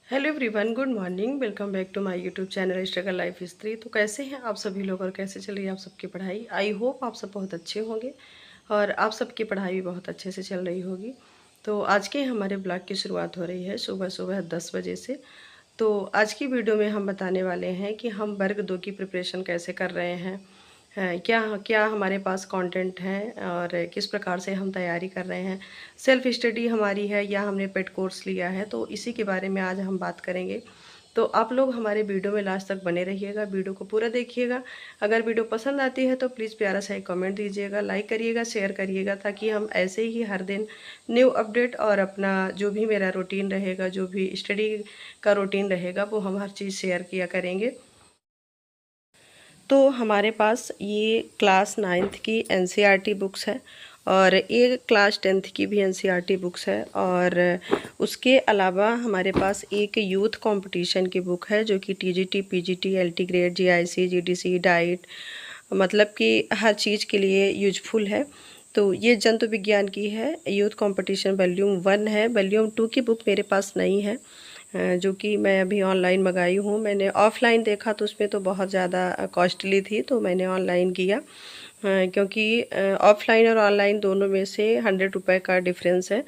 Hello everyone, good morning. Welcome back to my YouTube channel struggle life history. तो कैसे हैं आप सभी लोग और कैसे चल रही है आप सबकी पढ़ाई। आई होप आप सब बहुत अच्छे होंगे और आप सबकी पढ़ाई भी बहुत अच्छे से चल रही होगी। तो आज के हमारे ब्लॉग की शुरुआत हो रही है सुबह सुबह 10 बजे से। तो आज की वीडियो में हम बताने वाले हैं कि हम वर्ग 2 की प्रिपरेशन कैसे कर रहे हैं, क्या क्या हमारे पास कंटेंट है और किस प्रकार से हम तैयारी कर रहे हैं। सेल्फ स्टडी हमारी है या हमने पेड कोर्स लिया है, तो इसी के बारे में आज हम बात करेंगे। तो आप लोग हमारे वीडियो में लास्ट तक बने रहिएगा, वीडियो को पूरा देखिएगा। अगर वीडियो पसंद आती है तो प्लीज़ प्यारा सा एक कमेंट दीजिएगा, लाइक करिएगा, शेयर करिएगा, ताकि हम ऐसे ही हर दिन न्यू अपडेट और अपना जो भी मेरा रूटीन रहेगा, जो भी स्टडी का रूटीन रहेगा, वो हम हर चीज़ शेयर किया करेंगे। तो हमारे पास ये क्लास 9th की एनसीईआरटी बुक्स है और ये क्लास 10th की भी एनसीईआरटी बुक्स है, और उसके अलावा हमारे पास एक यूथ कंपटीशन की बुक है जो कि TGT, PGT, LT grade, GIC, GDC, diet, मतलब कि हर चीज़ के लिए यूजफुल है। तो ये जंतु विज्ञान की है, यूथ कंपटीशन वॉल्यूम 1 है। वॉल्यूम 2 की बुक मेरे पास नहीं है, जो कि मैं अभी ऑनलाइन मंगाई हूँ। मैंने ऑफ़लाइन देखा तो उसमें तो बहुत ज़्यादा कॉस्टली थी, तो मैंने ऑनलाइन किया, क्योंकि ऑफ़लाइन और ऑनलाइन दोनों में से 100 रुपये का डिफरेंस है।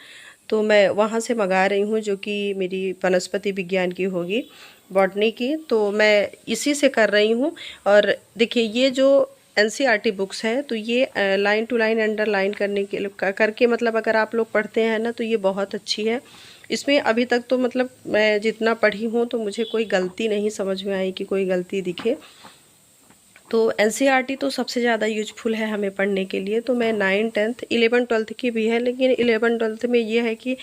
तो मैं वहाँ से मंगा रही हूँ, जो कि मेरी वनस्पति विज्ञान की होगी, बॉटनी की। तो मैं इसी से कर रही हूँ। और देखिए, ये जो एनसीईआरटी बुक्स है, तो ये लाइन टू लाइन अंडरलाइन करने के करके, मतलब अगर आप लोग पढ़ते हैं ना, तो ये बहुत अच्छी है। इसमें अभी तक तो मतलब मैं जितना पढ़ी हूँ तो मुझे कोई गलती नहीं समझ में आई कि कोई गलती दिखे। तो एनसीईआरटी तो सबसे ज़्यादा यूजफुल है हमें पढ़ने के लिए। तो मैं 9, 10, 11, 12 की भी है, लेकिन 11, 12 में ये है कि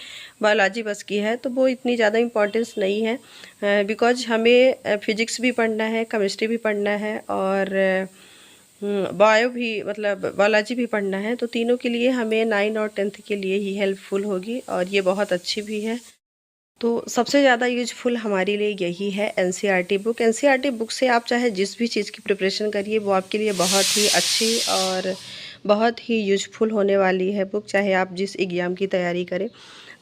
बायोलॉजी बस की है, तो वो इतनी ज़्यादा इम्पोर्टेंस नहीं है, बिकॉज हमें फिजिक्स भी पढ़ना है, केमिस्ट्री भी पढ़ना है और बायो भी, मतलब बायोलॉजी भी पढ़ना है। तो तीनों के लिए हमें 9 और 10th के लिए ही हेल्पफुल होगी, और ये बहुत अच्छी भी है। तो सबसे ज़्यादा यूजफुल हमारे लिए यही है एनसीईआरटी बुक। एनसीईआरटी बुक से आप चाहे जिस भी चीज़ की प्रिपरेशन करिए, वो आपके लिए बहुत ही अच्छी और बहुत ही यूजफुल होने वाली है बुक, चाहे आप जिस एग्ज़ाम की तैयारी करें।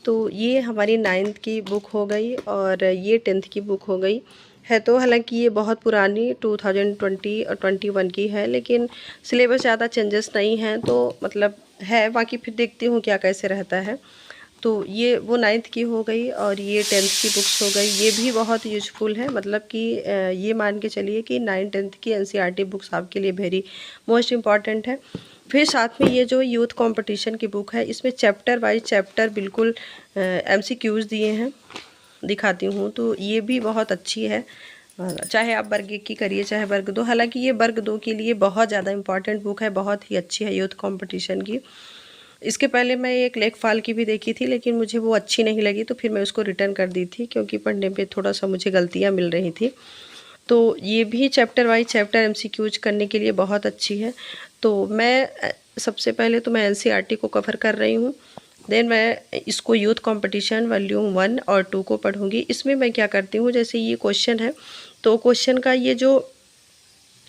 तो ये हमारी 9th की बुक हो गई और ये 10th की बुक हो गई है। तो हालांकि ये बहुत पुरानी 2020 और 21 की है, लेकिन सिलेबस ज़्यादा चेंजेस नहीं हैं, तो मतलब है। बाकी फिर देखती हूँ क्या कैसे रहता है। तो ये वो 9th की हो गई और ये 10th की बुक्स हो गई। ये भी बहुत यूजफुल है, मतलब कि ये मान के चलिए कि 9, 10th की एनसीईआरटी बुक्स आपके लिए वेरी मोस्ट इम्पॉर्टेंट है। फिर साथ में ये जो यूथ कंपटीशन की बुक है, इसमें चैप्टर वाइज चैप्टर बिल्कुल एमसीक्यूज़ दिए हैं, दिखाती हूँ। तो ये भी बहुत अच्छी है, चाहे आप वर्ग 1 की करिए चाहे वर्ग 2। हालांकि ये वर्ग 2 के लिए बहुत ज़्यादा इम्पॉर्टेंट बुक है, बहुत ही अच्छी है यूथ कंपटीशन की। इसके पहले मैं एक लेखपाल की भी देखी थी, लेकिन मुझे वो अच्छी नहीं लगी, तो फिर मैं उसको रिटर्न कर दी थी, क्योंकि पढ़ने पे थोड़ा सा मुझे गलतियाँ मिल रही थी। तो ये भी चैप्टर वाइज चैप्टर एमसीक्यूज करने के लिए बहुत अच्छी है। तो मैं सबसे पहले तो मैं एनसीईआरटी को कवर कर रही हूँ, देन मैं इसको यूथ कंपटीशन वॉल्यूम 1 और 2 को पढ़ूंगी। इसमें मैं क्या करती हूँ, जैसे ये क्वेश्चन है, तो क्वेश्चन का ये जो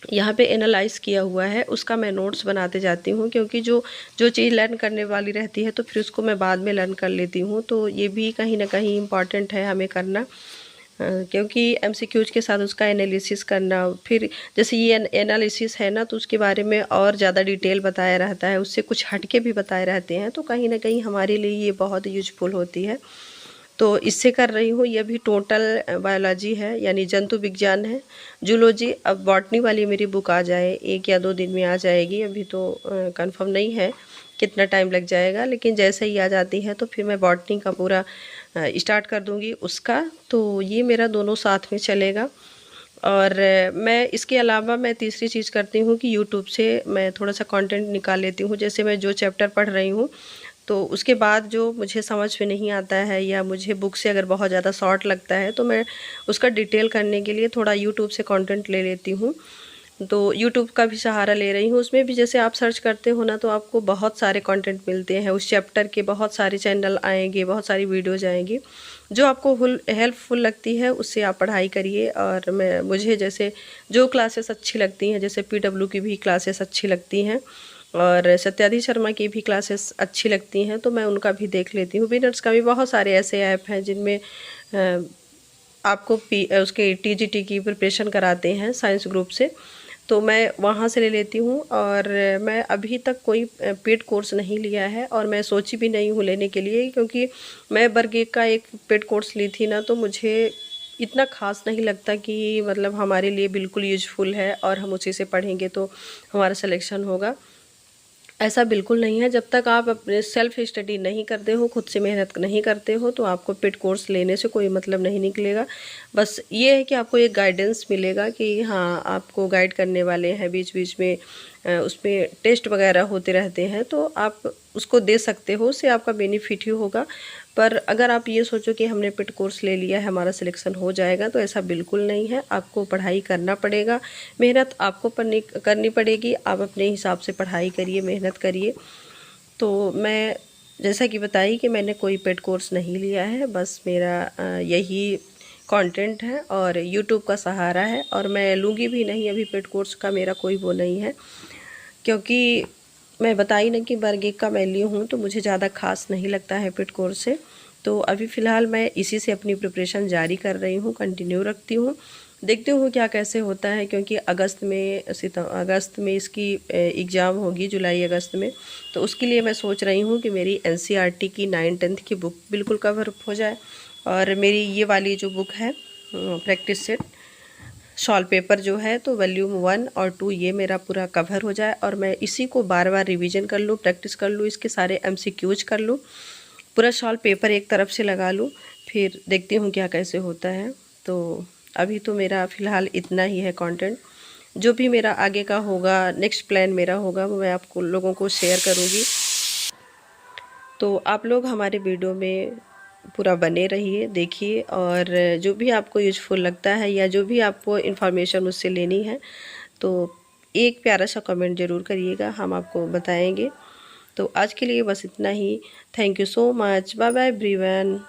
यहाँ पे एनालाइज किया हुआ है, उसका मैं नोट्स बनाते जाती हूँ, क्योंकि जो जो चीज़ लर्न करने वाली रहती है तो फिर उसको मैं बाद में लर्न कर लेती हूँ। तो ये भी कहीं ना कहीं इम्पॉर्टेंट है हमें करना, क्योंकि एमसीक्यूज के साथ उसका एनालिसिस करना। फिर जैसे ये एनालिसिस है ना, तो उसके बारे में और ज़्यादा डिटेल बताया रहता है, उससे कुछ हटके भी बताए रहते हैं, तो कहीं ना कहीं हमारे लिए ये बहुत यूजफुल होती है। तो इससे कर रही हूँ। ये भी टोटल बायोलॉजी है, यानी जंतु विज्ञान है। जूलॉजी, अब बॉटनी वाली मेरी बुक आ जाए, 1 या 2 दिन में आ जाएगी, अभी तो कंफर्म नहीं है कितना टाइम लग जाएगा, लेकिन जैसे ही आ जाती है तो फिर मैं बॉटनी का पूरा स्टार्ट कर दूँगी उसका। तो ये मेरा दोनों साथ में चलेगा। और मैं इसके अलावा मैं तीसरी चीज़ करती हूँ कि यूट्यूब से मैं थोड़ा सा कंटेंट निकाल लेती हूँ। जैसे मैं जो चैप्टर पढ़ रही हूँ, तो उसके बाद जो मुझे समझ में नहीं आता है, या मुझे बुक से अगर बहुत ज़्यादा शॉर्ट लगता है, तो मैं उसका डिटेल करने के लिए थोड़ा यूट्यूब से कंटेंट ले लेती हूँ। तो यूट्यूब का भी सहारा ले रही हूँ। उसमें भी जैसे आप सर्च करते हो ना, तो आपको बहुत सारे कंटेंट मिलते हैं, उस चैप्टर के बहुत सारे चैनल आएंगे, बहुत सारी वीडियोज़ आएंगी, जो आपको हेल्पफुल लगती है उससे आप पढ़ाई करिए। और मुझे जैसे जो क्लासेस अच्छी लगती हैं, जैसे पीडब्ल्यू की भी क्लासेस अच्छी लगती हैं और सत्याधि शर्मा की भी क्लासेस अच्छी लगती हैं, तो मैं उनका भी देख लेती हूँ। विनर्स का भी बहुत सारे ऐसे ऐप हैं जिनमें आपको उसके टीजीटी की प्रिपरेशन कराते हैं साइंस ग्रुप से, तो मैं वहाँ से ले लेती हूँ। और मैं अभी तक कोई पेड कोर्स नहीं लिया है और मैं सोची भी नहीं हूँ लेने के लिए, क्योंकि मैं बरगेक का एक पेड कोर्स ली थी ना, तो मुझे इतना ख़ास नहीं लगता कि मतलब हमारे लिए बिल्कुल यूजफुल है और हम उसी से पढ़ेंगे तो हमारा सिलेक्शन होगा। ऐसा बिल्कुल नहीं है। जब तक आप अपने सेल्फ स्टडी नहीं करते हो, खुद से मेहनत नहीं करते हो, तो आपको पेड कोर्स लेने से कोई मतलब नहीं निकलेगा। बस ये है कि आपको एक गाइडेंस मिलेगा कि हाँ, आपको गाइड करने वाले हैं बीच बीच में, उसमें टेस्ट वगैरह होते रहते हैं, तो आप उसको दे सकते हो, उससे आपका बेनिफिट ही होगा। पर अगर आप ये सोचो कि हमने पेड कोर्स ले लिया है, हमारा सिलेक्शन हो जाएगा, तो ऐसा बिल्कुल नहीं है। आपको पढ़ाई करना पड़ेगा, मेहनत आपको करनी पड़ेगी। आप अपने हिसाब से पढ़ाई करिए, मेहनत करिए। तो मैं जैसा कि बताई कि मैंने कोई पेड कोर्स नहीं लिया है, बस मेरा यही कंटेंट है और यूट्यूब का सहारा है, और मैं लूँगी भी नहीं। अभी पेड कोर्स का मेरा कोई वो नहीं है, क्योंकि मैं बताई ना कि बरगेक का मैं ली हूँ, तो मुझे ज़्यादा खास नहीं लगता है पेड कोर्स से। तो अभी फ़िलहाल मैं इसी से अपनी प्रिपरेशन जारी कर रही हूँ, कंटिन्यू रखती हूँ। देखती हूँ क्या कैसे होता है, क्योंकि अगस्त में इसकी एग्ज़ाम होगी, जुलाई अगस्त में। तो उसके लिए मैं सोच रही हूँ कि मेरी एनसीईआरटी की 9th-10th की बुक बिल्कुल कवर हो जाए, और मेरी ये वाली जो बुक है प्रैक्टिस सेट सॉल्व पेपर जो है, तो वॉल्यूम 1 और 2 ये मेरा पूरा कवर हो जाए, और मैं इसी को बार बार रिवीजन कर लूँ, प्रैक्टिस कर लूँ, इसके सारे एमसीक्यूज कर लूँ, पूरा सॉल्व पेपर एक तरफ से लगा लूँ, फिर देखती हूँ क्या कैसे होता है। तो अभी तो मेरा फ़िलहाल इतना ही है कंटेंट। जो भी मेरा आगे का होगा, नेक्स्ट प्लान मेरा होगा, वो मैं आपको लोगों को शेयर करूँगी। तो आप लोग हमारे वीडियो में पूरा बने रहिए, देखिए, और जो भी आपको यूज़फुल लगता है या जो भी आपको इन्फॉर्मेशन मुझसे लेनी है, तो एक प्यारा सा कमेंट ज़रूर करिएगा, हम आपको बताएंगे। तो आज के लिए बस इतना ही। Thank you so much. Bye bye everyone.